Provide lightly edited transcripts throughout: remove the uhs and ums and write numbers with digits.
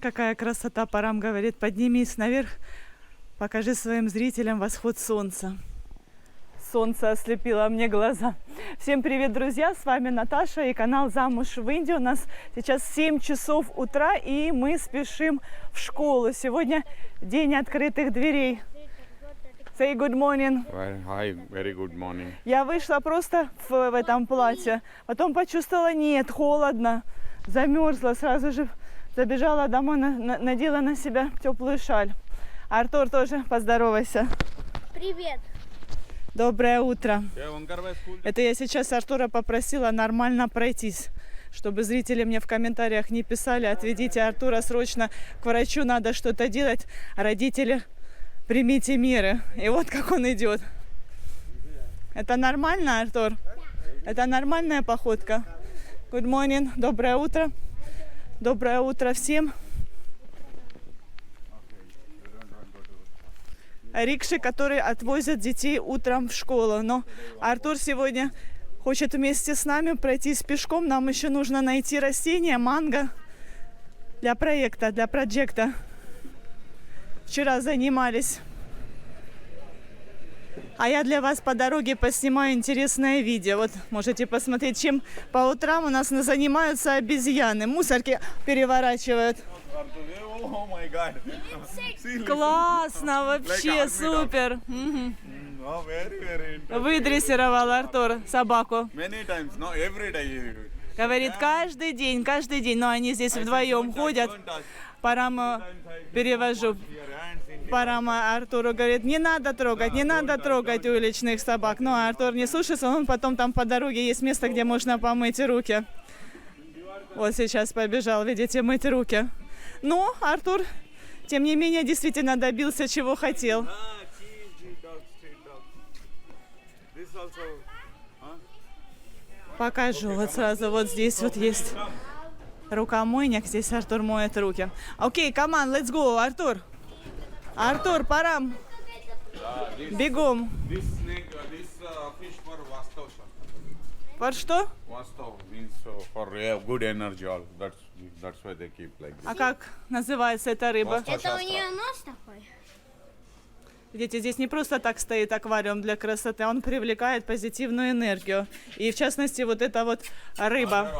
какая красота. Парам говорит, поднимись наверх, покажи своим зрителям восход солнца. Солнце ослепило мне глаза. Всем привет, друзья! С вами Наташа и канал «Замуж в Индию». У нас сейчас 7 часов утра, и мы спешим в школу. Сегодня день открытых дверей. Say good morning. Hi, very good morning. Я вышла просто в этом платье. Потом почувствовала, нет, холодно. Замерзла, сразу же забежала домой, надела на себя теплую шаль. Артур тоже, поздоровайся. Привет. Доброе утро. Это я сейчас Артура попросила нормально пройтись, чтобы зрители мне в комментариях не писали: отведите Артура срочно к врачу, надо что-то делать. Родители, примите меры. И вот как он идет. Это нормально, Артур? Это нормальная походка? Good morning. Доброе утро. Доброе утро всем. Рикши, которые отвозят детей утром в школу. Но Артур сегодня хочет вместе с нами пройтись пешком. Нам еще нужно найти растение манго для проекта, для проекта. Вчера занимались. А я для вас по дороге поснимаю интересное видео. Вот можете посмотреть, чем по утрам у нас занимаются обезьяны. Мусорки переворачивают. Классно, вообще супер. Выдрессировал Артур собаку. Говорит, каждый день. Но они здесь вдвоем ходят. Парама перевожу. Парама Артуру говорит, не надо трогать уличных собак. Но Артур не слушается, он потом там по дороге есть место, где можно помыть руки. Вот сейчас побежал, видите, мыть руки. Но Артур, тем не менее, действительно добился, чего хотел. Покажу. Вот сразу вот здесь вот есть рукомойник. Здесь Артур моет руки. Окей, come on, let's go, Артур. Артур, пора. Бегом. For что? А как называется эта рыба? Это у нее нос такой? Видите, здесь не просто так стоит аквариум для красоты, он привлекает позитивную энергию. И в частности, вот эта вот рыба.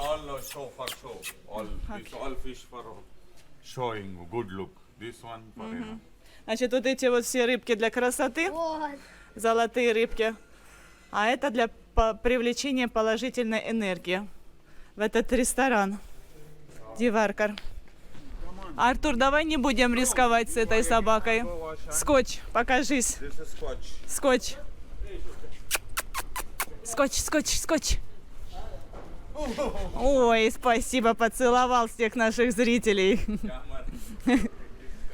Значит, вот эти вот все рыбки для красоты, Вот. золотые рыбки. А это для привлечения положительной энергии в этот ресторан. Диваркар. Артур, давай не будем рисковать с этой собакой. Скотч, покажись. Скотч. Скотч. Ой, спасибо, поцеловал всех наших зрителей.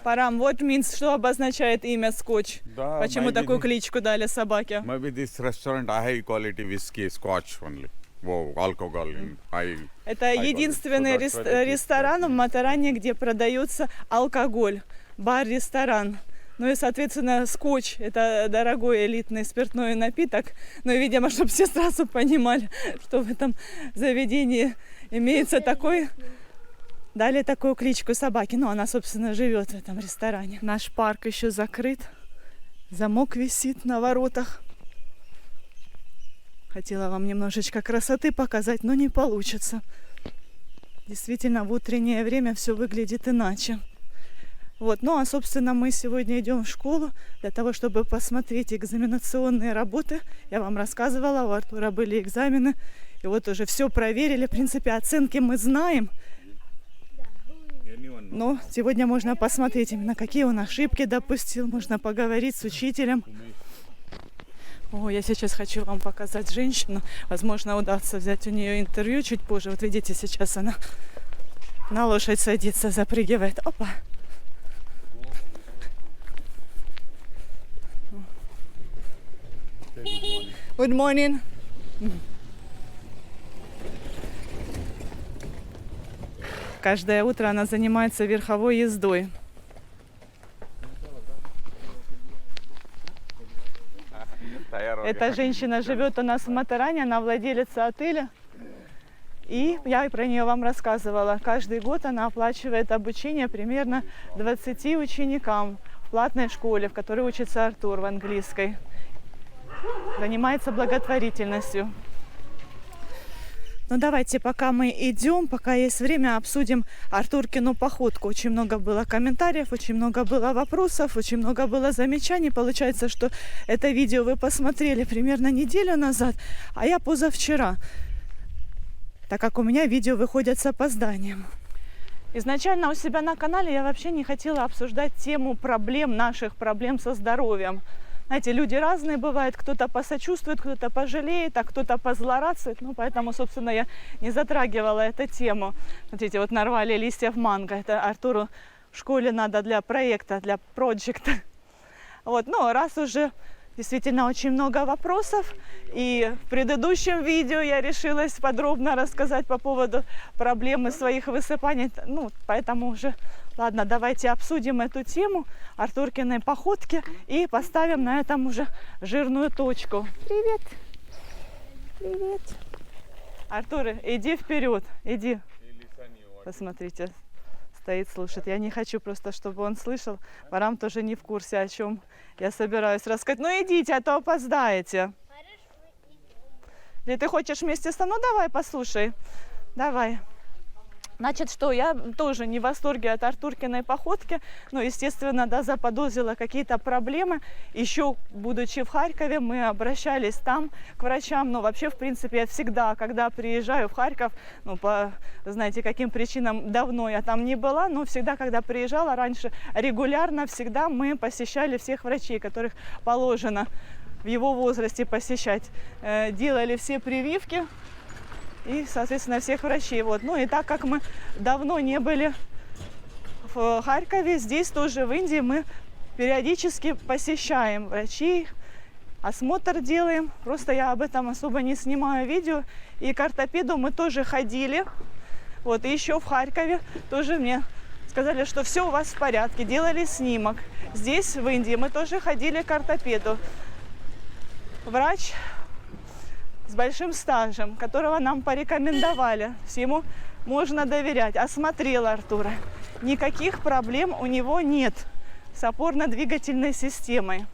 Парам, what means, что обозначает имя Скотч? Да, Почему такую кличку дали собаке? Maybe this restaurant high quality whiskey, Scotch only. Wow, alcohol in high. Это единственный ресторан в Матаране, где продается алкоголь. Бар-ресторан. Ну и, соответственно, скотч – это дорогой элитный спиртной напиток. Ну и, видимо, чтобы все сразу понимали, что в этом заведении имеется такой... Дали такую кличку собаки. Ну, она, собственно, живет в этом ресторане. Наш парк еще закрыт. Замок висит на воротах. Хотела вам немножечко красоты показать, но не получится. Действительно, в утреннее время все выглядит иначе. Вот. Ну, а, собственно, мы сегодня идем в школу для того, чтобы посмотреть экзаменационные работы. Я вам рассказывала, у Артура были экзамены. И вот уже все проверили. В принципе, оценки мы знаем. Но сегодня можно посмотреть именно, какие он ошибки допустил. Можно поговорить с учителем. О, я сейчас хочу вам показать женщину. Возможно, удастся взять у нее интервью чуть позже. Вот видите, сейчас она на лошадь садится, запрыгивает. Опа! Good morning. Каждое утро она занимается верховой ездой. Эта женщина живет у нас в Матаране, она владелица отеля. И я про нее вам рассказывала. Каждый год она оплачивает обучение примерно 20 ученикам в платной школе, в которой учится Артур в английской. Занимается благотворительностью. Ну давайте, пока мы идем, пока есть время, обсудим Артуркину походку. Очень много было комментариев, очень много было вопросов, очень много было замечаний. Получается, что это видео вы посмотрели примерно неделю назад, а я позавчера, так как у меня видео выходят с опозданием. Изначально у себя на канале я вообще не хотела обсуждать тему проблем, наших проблем со здоровьем. Знаете, люди разные бывают, кто-то посочувствует, кто-то пожалеет, а кто-то позлорадствует. Ну, поэтому, собственно, я не затрагивала эту тему. Смотрите, вот нарвали листьев манго. Это Артуру в школе надо для проекта, для проекта. Вот, ну, раз уже действительно очень много вопросов, и в предыдущем видео я решилась подробно рассказать по поводу проблемы своих высыпаний. Ну, поэтому уже... Ладно, давайте обсудим эту тему Артуркиной походки и поставим на этом уже жирную точку. Привет. Привет. Артур, иди вперед, иди. Посмотрите, стоит, слушает. Я не хочу просто, чтобы он слышал. Варам тоже не в курсе, о чем я собираюсь рассказать. Ну идите, а то опоздаете. Или ты хочешь вместе со мной? Ну давай, послушай. Давай. Значит, что я тоже не в восторге от Артуркиной походки, но, естественно, да, заподозрила какие-то проблемы. Еще, будучи в Харькове, мы обращались там к врачам. Но вообще, в принципе, я всегда, когда приезжаю в Харьков, ну, по, знаете, каким причинам, давно я там не была, но всегда, когда приезжала раньше, регулярно, всегда мы посещали всех врачей, которых положено в его возрасте посещать. Делали все прививки. И, соответственно, всех врачей. Вот. Ну и так как мы давно не были в Харькове, здесь тоже в Индии мы периодически посещаем врачей, осмотр делаем. Просто я об этом особо не снимаю видео. И к ортопеду мы тоже ходили. Вот. И еще в Харькове тоже мне сказали, что все у вас в порядке. Делали снимок. Здесь, в Индии, мы тоже ходили к ортопеду. Врач с большим стажем, которого нам порекомендовали. Всему можно доверять. Осмотрел Артура. Никаких проблем у него нет с опорно-двигательной системой.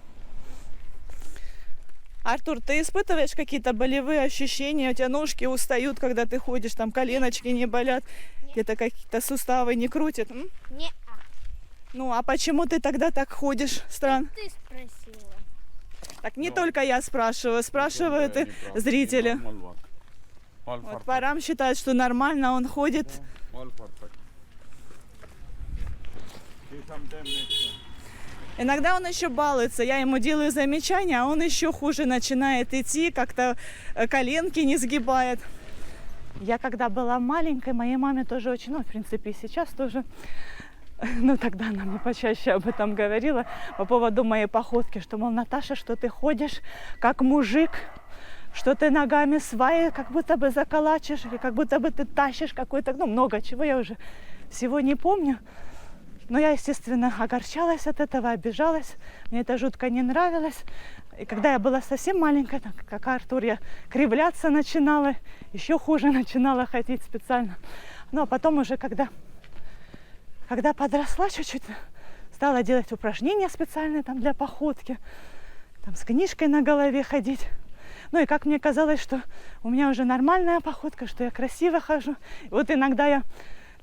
Артур, ты испытываешь какие-то болевые ощущения? У тебя ножки устают, когда ты ходишь, там коленочки не болят, где-то какие-то суставы не крутят? Не. Ну, а почему ты тогда так ходишь? Странно. Ты спросила. Так не только я спрашиваю, спрашивают и зрители. Вот Парам считает, что нормально он ходит. Иногда он еще балуется, я ему делаю замечания, а он еще хуже начинает идти, как-то коленки не сгибает. Я когда была маленькой, моей маме тоже очень, ну, в принципе, и сейчас тоже, ну, тогда она мне почаще об этом говорила по поводу моей походки, что, мол, Наташа, что ты ходишь как мужик, что ты ногами сваи как будто бы заколачиваешь, или как будто бы ты тащишь какой-то, ну, много чего, я уже всего не помню. Но я, естественно, огорчалась от этого, обижалась, мне это жутко не нравилось. И когда я была совсем маленькая, так, как Артур, я кривляться начинала, еще хуже начинала ходить специально. Ну, а потом уже, когда подросла чуть-чуть, стала делать упражнения специальные там для походки, там с книжкой на голове ходить. Ну и как мне казалось, что у меня уже нормальная походка, что я красиво хожу. И вот иногда я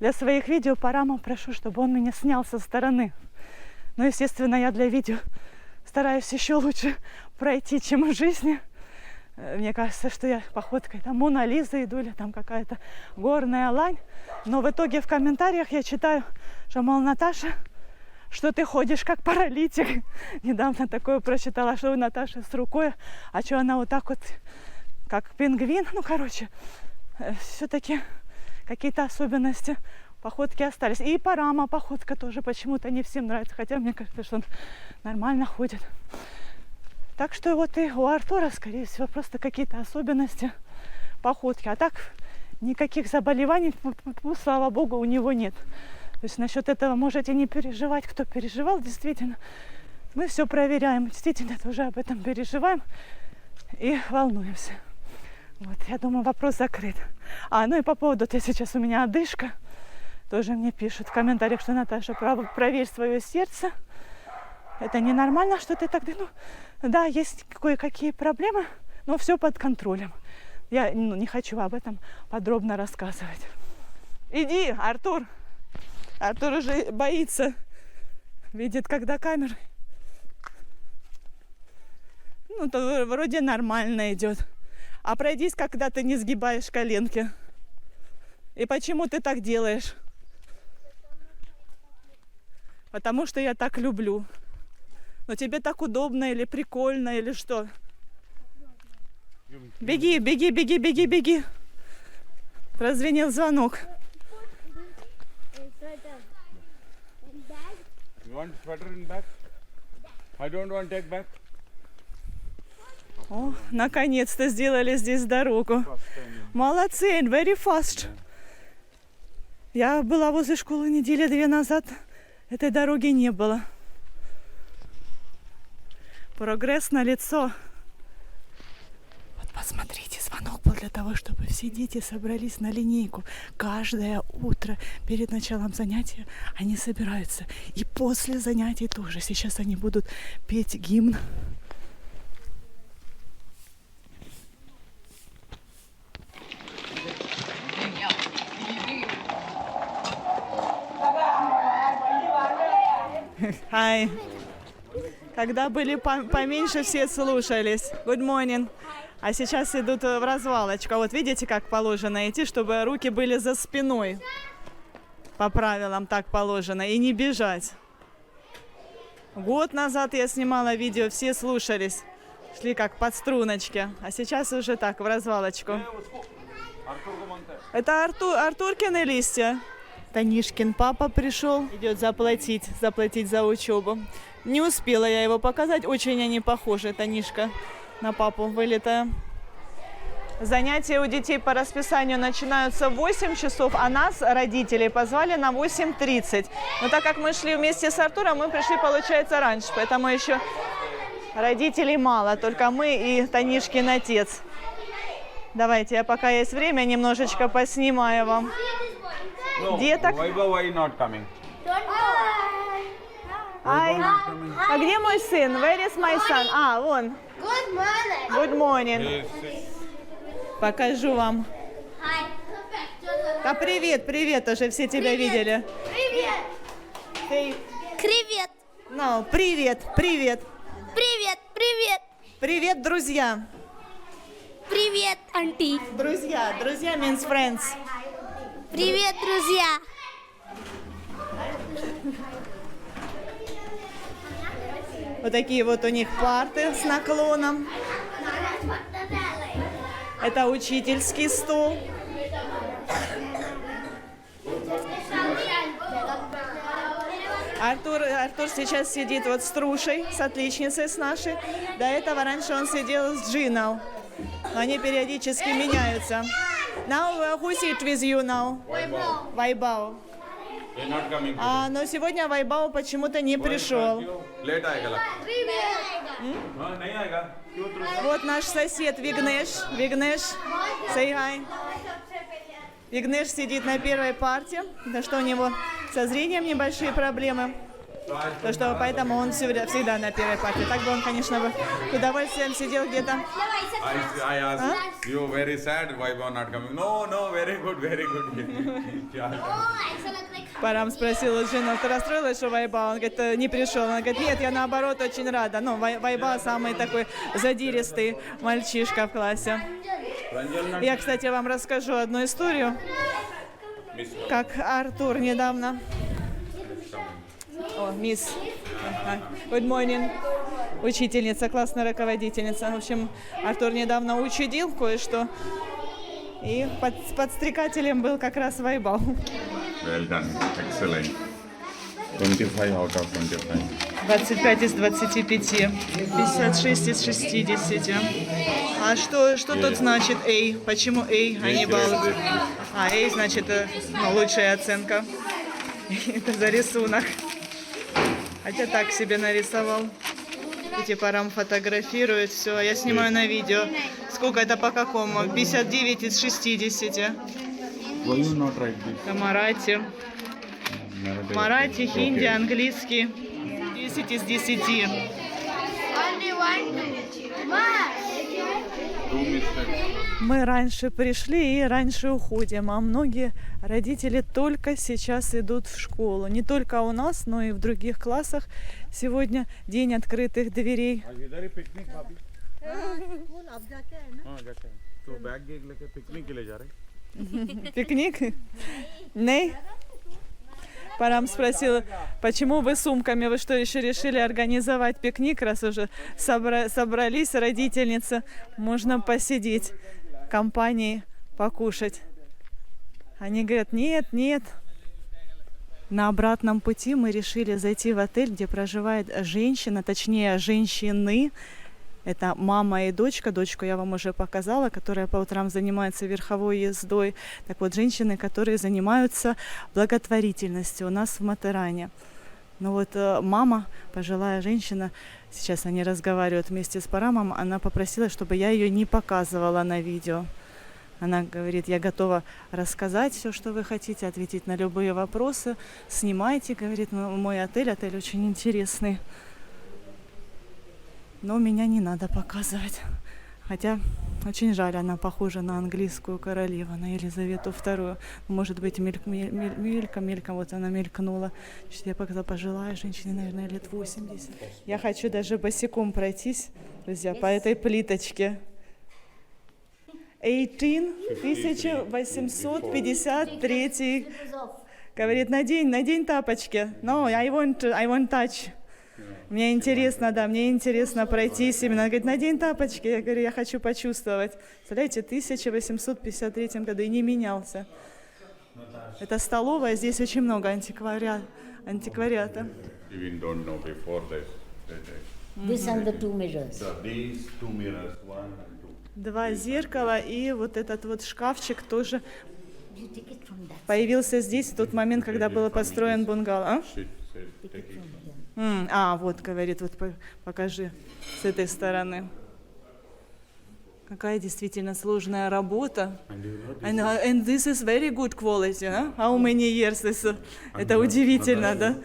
для своих видео Парама прошу, чтобы он меня снял со стороны. Но, естественно, я для видео стараюсь еще лучше пройти, чем в жизни. Мне кажется, что я походкой там Мона Лиза иду или там какая-то горная лань. Но в итоге в комментариях я читаю, что, мол, Наташа, что ты ходишь как паралитик. Недавно такое прочитала, что у Наташи с рукой, а что она вот так вот, как пингвин. Ну, короче, все-таки какие-то особенности походки остались. И Парама походка тоже почему-то не всем нравится, хотя мне кажется, что он нормально ходит. Так что вот и у Артура, скорее всего, просто какие-то особенности походки. А так никаких заболеваний, слава богу, у него нет. То есть насчет этого можете не переживать, кто переживал, действительно. Мы все проверяем, действительно тоже об этом переживаем и волнуемся. Вот, я думаю, вопрос закрыт. Ну и по поводу, сейчас у меня одышка. Тоже мне пишут в комментариях, что Наташа, проверь свое сердце. Это ненормально, что ты так... Да, есть кое-какие проблемы, но все под контролем. Я не хочу об этом подробно рассказывать. Иди, Артур. Артур уже боится. Видит, когда камера. То вроде нормально идет. А пройдись, когда ты не сгибаешь коленки. И почему ты так делаешь? Потому что я так люблю. Но тебе так удобно или прикольно, или что? Беги, беги, беги, беги, беги. Прозвенел звонок. You want sweater in back? I don't want take back. О, наконец-то сделали здесь дорогу. Молодцы, very fast. Я была возле школы недели 2 назад. Этой дороги не было. Прогресс налицо. Вот посмотрите, звонок был для того, чтобы все дети собрались на линейку. Каждое утро перед началом занятия они собираются. И после занятий тоже. Сейчас они будут петь гимн. Hi. Когда были поменьше, все слушались. Good morning. А сейчас идут в развалочку. Вот видите, как положено идти, чтобы руки были за спиной. По правилам так положено. И не бежать. Год назад я снимала видео, все слушались. Шли как под струночки. А сейчас уже так, в развалочку. Это Артуркины листья. Танишкин папа пришел, идет заплатить за учебу. Не успела я его показать, очень они похожи, Танишка на папу вылитая. Занятия у детей по расписанию начинаются в 8 часов, а нас, родителей, позвали на 8:30. Но так как мы шли вместе с Артуром, мы пришли, получается, раньше, поэтому еще родителей мало, только мы и Танишкин отец. Давайте, я пока есть время, немножечко поснимаю вам. Деток. Why not coming? А где мой сын? Where is my son? Вон. Good morning. Good morning. Покажу вам. Hi. Да привет, привет, уже все тебя видели. Привет. Привет. No, привет, привет. Привет. Привет. Привет, друзья. Привет, анти. Друзья means friends. Привет, друзья. Вот такие вот у них парты с наклоном. Это учительский стол. Артур сейчас сидит вот с Трушей, с отличницей с нашей. До этого раньше он сидел с Джиной. Они периодически меняются. Now who sit with you now? Вайбао. You're not coming. Но сегодня Вайбао почему-то не пришел. Late आएगा लगता है. नहीं आएगा. क्यों Trusha? Вот наш сосед Вигнеш. Вигнеш, say hi. Вигнеш сидит на первой парте, потому что у него со зрением небольшие проблемы. То, что поэтому он всегда на первой парте. Так бы он, конечно, бы с удовольствием сидел где-то. I asked you very sad why you not coming. No, very good. Парам спросила Джина, ты расстроилась, что Вайба? Он говорит, не пришел. Она говорит, нет, я наоборот очень рада. Вайба самый такой задиристый мальчишка в классе. Я, кстати, вам расскажу одну историю, как Артур недавно... мисс. Good morning. Учительница, классная руководительница. В общем, Артур недавно учудил кое-что. И подстрекателем был как раз Вайбал. Well done. Excellent. 25 out of 25. 25 из 25. 56 из 60. А что тут значит A? Почему A, а не балл? A значит лучшая оценка. Это за рисунок. Хотя так себе нарисовал. И типа Рам фотографирует все. Я снимаю на видео. Сколько это по какому? 59 из 60. Why you not write this? Это Марати. Марати, хинди, английский. 10 из 10. Only one. Two mistakes. Мы раньше пришли и раньше уходим, а многие родители только сейчас идут в школу. Не только у нас, но и в других классах. Сегодня день открытых дверей. तो बैग लेके पिकनिक के लिए जा रहे Пикник? Ней? Парам спросила, почему вы сумками? Вы что, еще решили организовать пикник, раз уже собрались родительницы? Можно посидеть в компании, покушать. Они говорят, нет, нет. На обратном пути мы решили зайти в отель, где проживает женщина, точнее женщины. Это мама и дочка. Дочку я вам уже показала, которая по утрам занимается верховой ездой. Так вот, женщины, которые занимаются благотворительностью у нас в Матеране. Ну вот мама, пожилая женщина, сейчас они разговаривают вместе с Парамом, она попросила, чтобы я ее не показывала на видео. Она говорит, я готова рассказать все, что вы хотите, ответить на любые вопросы. Снимайте, говорит, мой отель очень интересный. Но меня не надо показывать. Хотя очень жаль, она похожа на английскую королеву, на Елизавету II. Может быть, мельком, вот она мелькнула. Я показала пожилая женщина, наверное, лет 80. Я хочу даже босиком пройтись, друзья, по этой плиточке. 1853. Говорит, надень тапочки. No, I won't touch. Мне интересно, да, мне интересно пройтись именно. Она говорит, надень тапочки. Я говорю, я хочу почувствовать. Представляете, в 1853 году и не менялся. Это столовая, здесь очень много антиквариата. Even don't know before this. This and the two mirrors. So these two mirrors, one and two. Два зеркала и вот этот вот шкафчик тоже You take it from that. появился здесь в тот момент, когда был построен бунгало. А? She said, take it. Вот, говорит, вот покажи с этой стороны. Какая действительно сложная работа. And this is very good quality. Huh? How many years this? Это удивительно, да?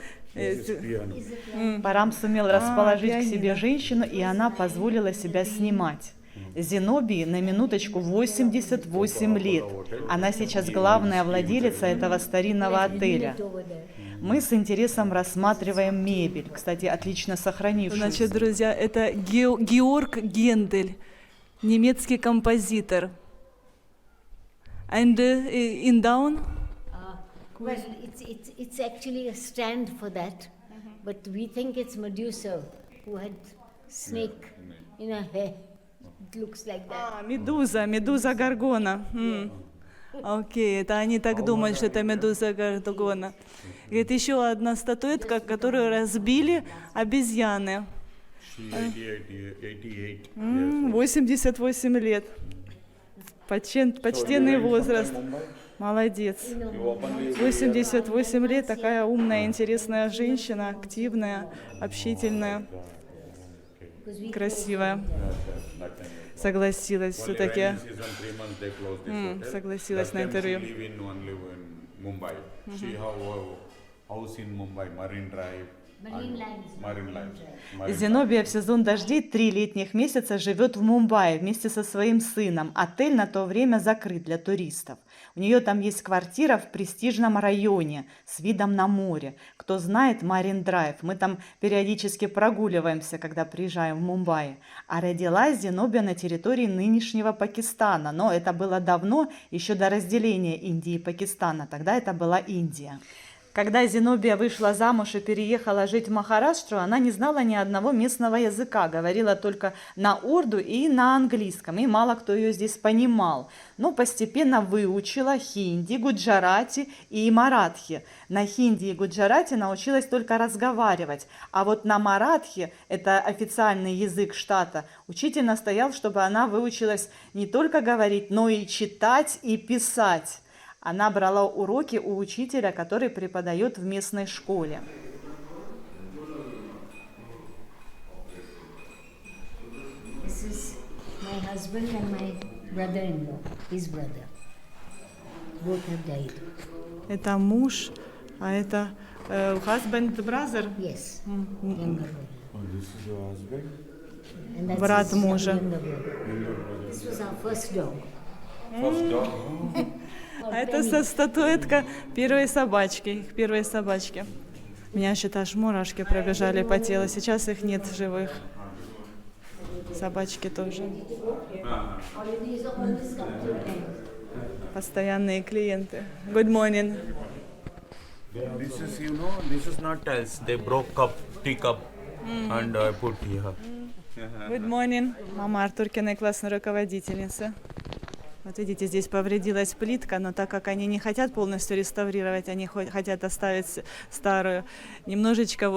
Парам сумел расположить к себе пианино. женщину, и она позволила себя снимать. Зенобии на минуточку 88 лет. Она сейчас главная владелица этого старинного отеля. Over there. Мы с интересом рассматриваем мебель, кстати, отлично сохранившуюся. Значит, друзья, это Георг Гендель, немецкий композитор. And in down? Well, it's actually a stand for that, but we think it's Medusa who had snake in her hair. It looks like that. Медуза Гаргона. Окей, это они так думают, что это Медуза Гаргона. Говорит, еще одна статуэтка, которую разбили обезьяны. She 88 years. 88 лет. Почтенный возраст. Молодец. 88 лет, такая умная, интересная женщина, активная, общительная, красивая. Согласилась Only все-таки. rainy season, 3 months they close this hotel. Согласилась на That time интервью. She live only in Mumbai. She have a house in Mumbai, Marine Drive. Marine Lines. Marine Lines. Marine Зенобия в сезон дождей 3 летних месяца живет в Мумбаи вместе со своим сыном. Отель на то время закрыт для туристов. У нее там есть квартира в престижном районе с видом на море. Кто знает Марин Драйв, мы там периодически прогуливаемся, когда приезжаем в Мумбаи. А родилась Зенобия на территории нынешнего Пакистана. Но это было давно, еще до разделения Индии и Пакистана. Тогда это была Индия. Когда Зенобия вышла замуж и переехала жить в Махараштуру, она не знала ни одного местного языка, говорила только на урду и на английском, и мало кто ее здесь понимал. Но постепенно выучила хинди, гуджарати и маратхи. На хинди и гуджарати научилась только разговаривать, а вот на маратхи, это официальный язык штата, учитель настоял, чтобы она выучилась не только говорить, но и читать и писать. Она брала уроки у учителя, который преподает в местной школе. This is my husband and my brother-in-law, his brother. Both have died. Это муж, а это husband, brother, Yes, younger brother. Oh, this is your husband? And that's Брат his мужа. younger brother. This was our first dog. First dog. А это статуэтка первой собачки, их первые собачки. У меня еще аж мурашки пробежали по телу, сейчас их нет в живых. Собачки тоже. These always come to an end. Постоянные клиенты. Good morning. This is, this is not tiles. They broke cup, teacup, and I put here. Good morning. Мама Артуркиной классной руководительницы. Вот видите, здесь повредилась плитка, но так как они не хотят полностью реставрировать, они хотят оставить старую, немножечко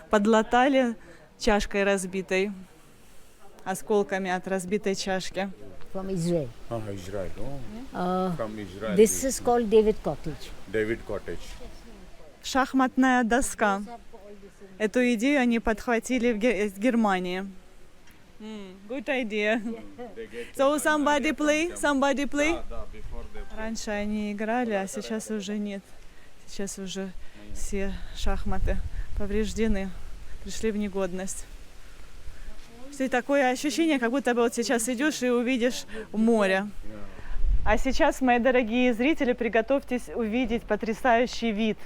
подлатали чашкой разбитой, осколками от разбитой чашки. From Israel. Israel. Oh, from Israel. This is called David Cottage. David Cottage. Шахматная доска. Эту идею они подхватили в Германии. Good idea. So somebody play? Somebody play? Раньше они играли, а сейчас уже нет. Сейчас уже все шахматы повреждены, пришли в негодность. Все такое ощущение, как будто бы вот сейчас идешь и увидишь море. А сейчас, мои дорогие зрители, приготовьтесь увидеть потрясающий вид.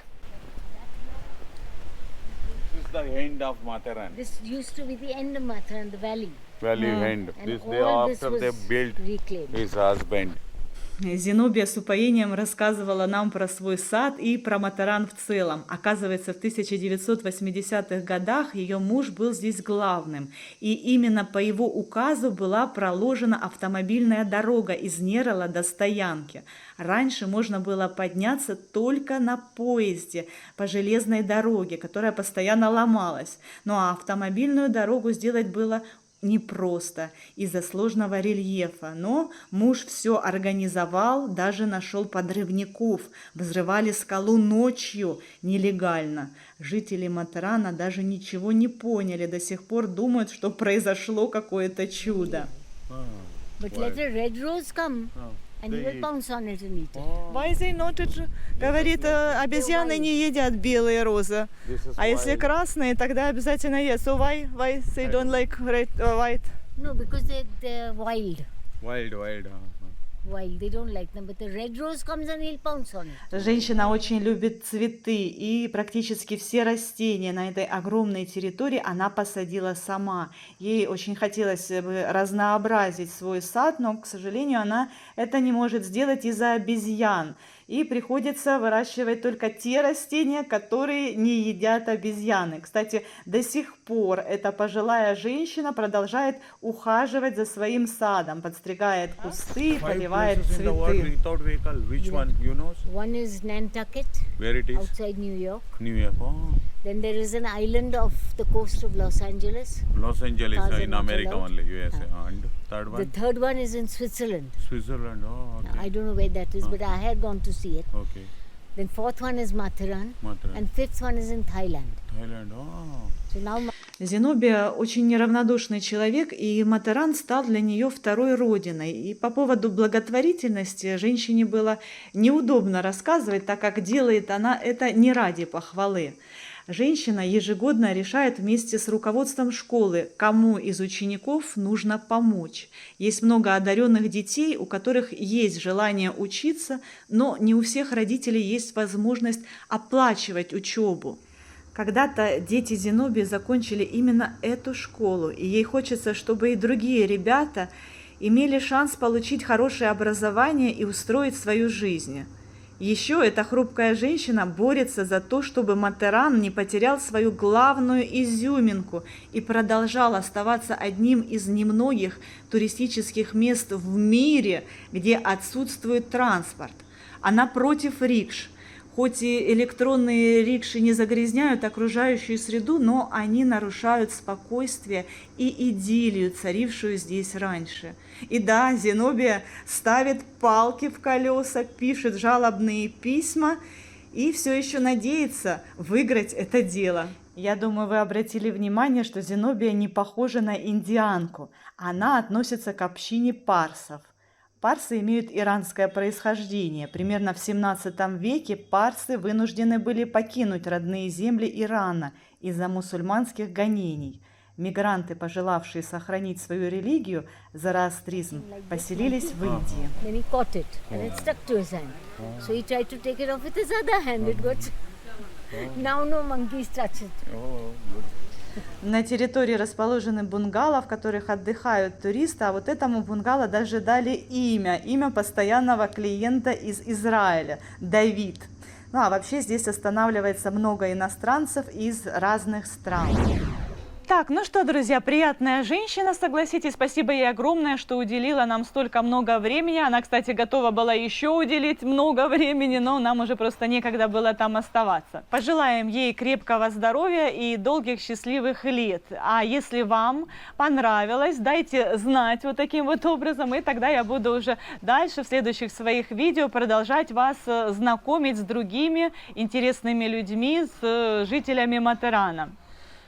This is the end of Matharan. This used to be the end of Matharan, the valley. Valley end. And This all day this after they was built reclaimed. his husband. Зенобия с упоением рассказывала нам про свой сад и про Матаран в целом. Оказывается, в 1980-х годах ее муж был здесь главным. И именно по его указу была проложена автомобильная дорога из Нерала до стоянки. Раньше можно было подняться только на поезде по железной дороге, которая постоянно ломалась. Ну а автомобильную дорогу сделать было непросто из-за сложного рельефа, но муж все организовал, даже нашел подрывников, взрывали скалу ночью нелегально. Жители Матарана даже ничего не поняли, до сих пор думают, что произошло какое-то чудо. But let a red rose come and he will pounce on it and eat it. Why they not? Говорит, обезьяны не едят белые розы. А если красные, тогда обязательно едят. So why they don't like red, white? No, because they're wild. Wild. Wild, they don't like them. But the red rose comes and he'll pounce on it. Женщина очень любит цветы, и практически все растения на этой огромной территории она посадила сама. Ей очень хотелось бы разнообразить свой сад, но, к сожалению, она это не может сделать из-за обезьян. И приходится выращивать только те растения, которые не едят обезьяны. Кстати, до сих пор эта пожилая женщина продолжает ухаживать за своим садом, подстригает кусты, поливает цветы. Without vehicle. Which one? You know? One is Nantucket, Where it is? outside New York. New York. Oh. Then there is an island off the coast of Los Angeles. Los Angeles Cars are in not America allowed. only. USA. And third The one? third one is in Switzerland. Switzerland. Oh, okay. I don't know where that is, but I had gone to see it. Okay. Then fourth one is Matharan, Matharan. and fifth one is in Thailand. Thailand. Oh. So now Зенобия очень неравнодушный человек, и Матаран стал для нее второй родиной. И по поводу благотворительности женщине было неудобно рассказывать, так как делает она это не ради похвалы. Женщина ежегодно решает вместе с руководством школы, кому из учеников нужно помочь. Есть много одаренных детей, у которых есть желание учиться, но не у всех родителей есть возможность оплачивать учебу. Когда-то дети Зенобии закончили именно эту школу, и ей хочется, чтобы и другие ребята имели шанс получить хорошее образование и устроить свою жизнь. Еще эта хрупкая женщина борется за то, чтобы Матаран не потерял свою главную изюминку и продолжал оставаться одним из немногих туристических мест в мире, где отсутствует транспорт. Она против рикш. Хоть и электронные рикши не загрязняют окружающую среду, но они нарушают спокойствие и идиллию, царившую здесь раньше. И да, Зенобия ставит палки в колеса, пишет жалобные письма и все еще надеется выиграть это дело. Я думаю, вы обратили внимание, что Зенобия не похожа на индианку. Она относится к общине парсов. Парсы имеют иранское происхождение. Примерно в 17 веке парсы вынуждены были покинуть родные земли Ирана из-за мусульманских гонений. Мигранты, пожелавшие сохранить свою религию, зороастризм, поселились в Индии. Then he caught it and it stuck to his hand. So he tried to take it off with his other hand. It got. Now no monkeys touch it. На территории расположены бунгало, в которых отдыхают туристы, а вот этому бунгало даже дали имя постоянного клиента из Израиля – Давид. Ну а вообще здесь останавливается много иностранцев из разных стран. Так, ну что, друзья, приятная женщина, согласитесь, спасибо ей огромное, что уделила нам столько много времени. Она, кстати, готова была еще уделить много времени, но нам уже просто некогда было там оставаться. Пожелаем ей крепкого здоровья и долгих счастливых лет. А если вам понравилось, дайте знать вот таким вот образом, и тогда я буду уже дальше в следующих своих видео продолжать вас знакомить с другими интересными людьми, с жителями Матерана.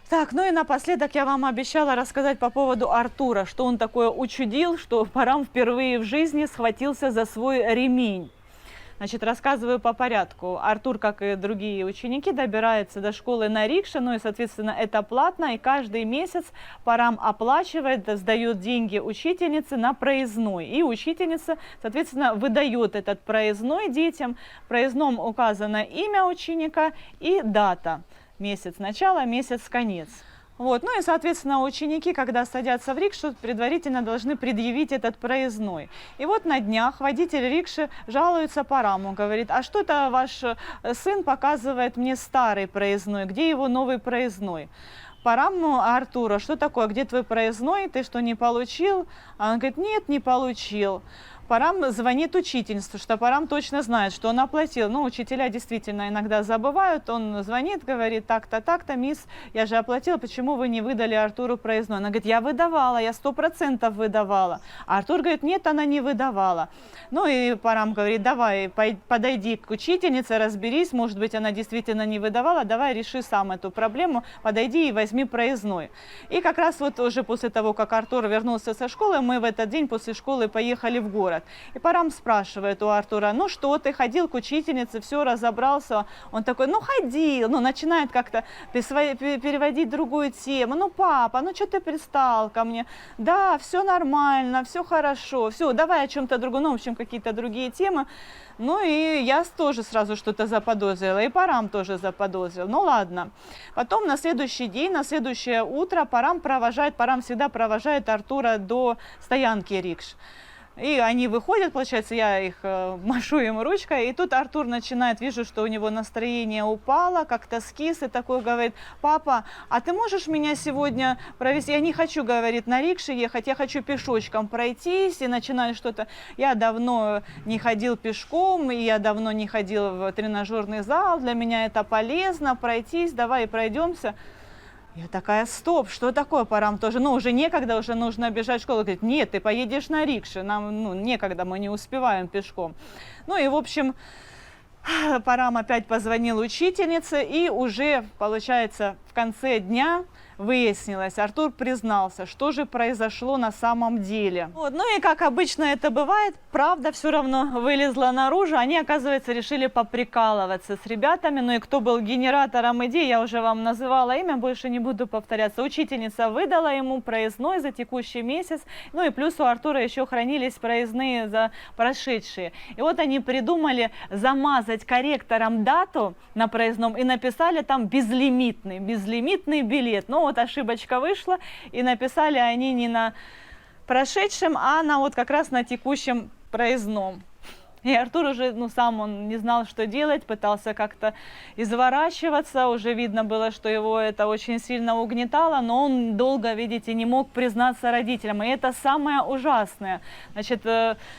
Так, ну и напоследок я вам обещала рассказать по поводу Артура, что он такое учудил, что Парам впервые в жизни схватился за свой ремень. Значит, рассказываю по порядку. Артур, как и другие ученики, добирается до школы на рикше, ну и, соответственно, это платно, и каждый месяц Парам оплачивает, сдает деньги учительнице на проездной. И учительница, соответственно, выдает этот проездной детям. В проездном указано имя ученика и дата. Месяц начало, месяц конец. Вот. Ну и, соответственно, ученики, когда садятся в рикшу, предварительно должны предъявить этот проездной. И вот на днях водитель рикши жалуется Параму, говорит: а что-то ваш сын показывает мне старый проездной, где его новый проездной? Параму Артура: что такое, где твой проездной, ты что, не получил? А он говорит: нет, не получил. Парам звонит учительнице, что Парам точно знает, что он оплатил. Ну, учителя действительно иногда забывают. Он звонит, говорит: так-то, мисс, я же оплатила, почему вы не выдали Артуру проездной? Она говорит: я выдавала, я 100% выдавала. А Артур говорит: нет, она не выдавала. Ну и Парам говорит: давай, подойди к учительнице, разберись, может быть, она действительно не выдавала, давай реши сам эту проблему, подойди и возьми проездной. И как раз вот уже после того, как Артур вернулся со школы, мы в этот день после школы поехали в город. И Парам спрашивает у Артура: ну что, ты ходил к учительнице, все разобрался? Он такой: ну ходил, ну начинает как-то переводить другую тему. Ну папа, ну что ты пристал ко мне? Да, все нормально, все хорошо, все, давай о чем-то другом, ну в общем какие-то другие темы. Ну и я тоже сразу что-то заподозрила, и Парам тоже заподозрил. Ну ладно. Потом на следующий день, на следующее утро Парам всегда провожает Артура до стоянки рикш. И они выходят, получается, я их машу им ручкой, и тут Артур начинает, вижу, что у него настроение упало, как-то скис, и такой говорит: папа, а ты можешь меня сегодня провести? Я не хочу, говорит, на рикше ехать, я хочу пешочком пройтись, и начинаю что-то. Я давно не ходил пешком, и я давно не ходил в тренажерный зал, для меня это полезно, пройтись, давай пройдемся. Я такая: стоп, что такое, Парам тоже? Ну, уже некогда, уже нужно бежать в школу. Говорит: нет, ты поедешь на рикше, нам некогда, мы не успеваем пешком. Ну и, в общем, Парам опять позвонил учительнице, и уже, получается, в конце дня выяснилось, Артур признался, что же произошло на самом деле. Вот. Ну и как обычно это бывает, правда все равно вылезла наружу. Они, оказывается, решили поприкалываться с ребятами. Ну и кто был генератором идей, я уже вам называла имя, больше не буду повторяться. Учительница выдала ему проездной за текущий месяц. Ну и плюс у Артура еще хранились проездные за прошедшие. И вот они придумали замазать корректором дату на проездном и написали там безлимитный билет. Ну вот ошибочка вышла, и написали они не на прошедшем, а на вот как раз на текущем проездном. И Артур уже, сам он не знал, что делать, пытался как-то изворачиваться, уже видно было, что его это очень сильно угнетало, но он долго, видите, не мог признаться родителям, и это самое ужасное. Значит,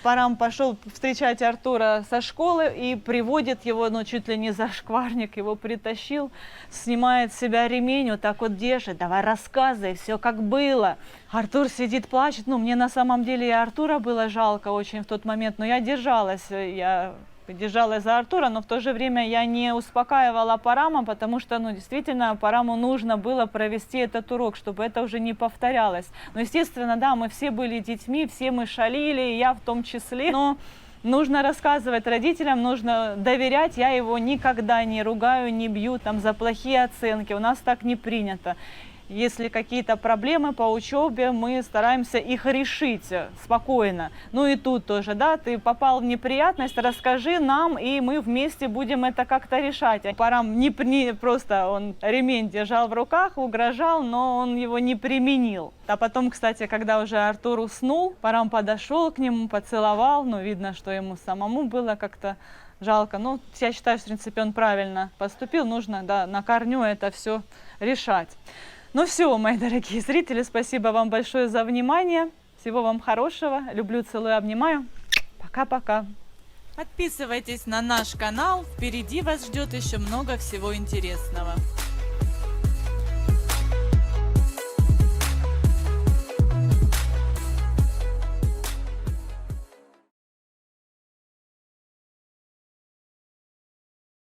Парам пошел встречать Артура со школы и приводит его, чуть ли не за шкварник, его притащил, снимает с себя ремень, вот так вот держит: давай рассказывай, все как было. Артур сидит, плачет, мне на самом деле и Артура было жалко очень в тот момент, но я держалась, я держалась за Артура, но в то же время я не успокаивала Парама, потому что, ну, действительно, Параму нужно было провести этот урок, чтобы это уже не повторялось. Но, естественно, да, мы все были детьми, все мы шалили, и я в том числе, но нужно рассказывать родителям, нужно доверять, я его никогда не ругаю, не бью там за плохие оценки, у нас так не принято. Если какие-то проблемы по учебе, мы стараемся их решить спокойно. Ну и тут тоже, да, ты попал в неприятность, расскажи нам, и мы вместе будем это как-то решать. Парам не просто он ремень держал в руках, угрожал, но он его не применил. А потом, кстати, когда уже Артур уснул, Парам подошел к нему, поцеловал, ну видно, что ему самому было как-то жалко. Ну, я считаю, в принципе, он правильно поступил, нужно, да, на корню это все решать. Ну все, мои дорогие зрители, спасибо вам большое за внимание. Всего вам хорошего. Люблю, целую, обнимаю. Пока-пока. Подписывайтесь на наш канал. Впереди вас ждет еще много всего интересного.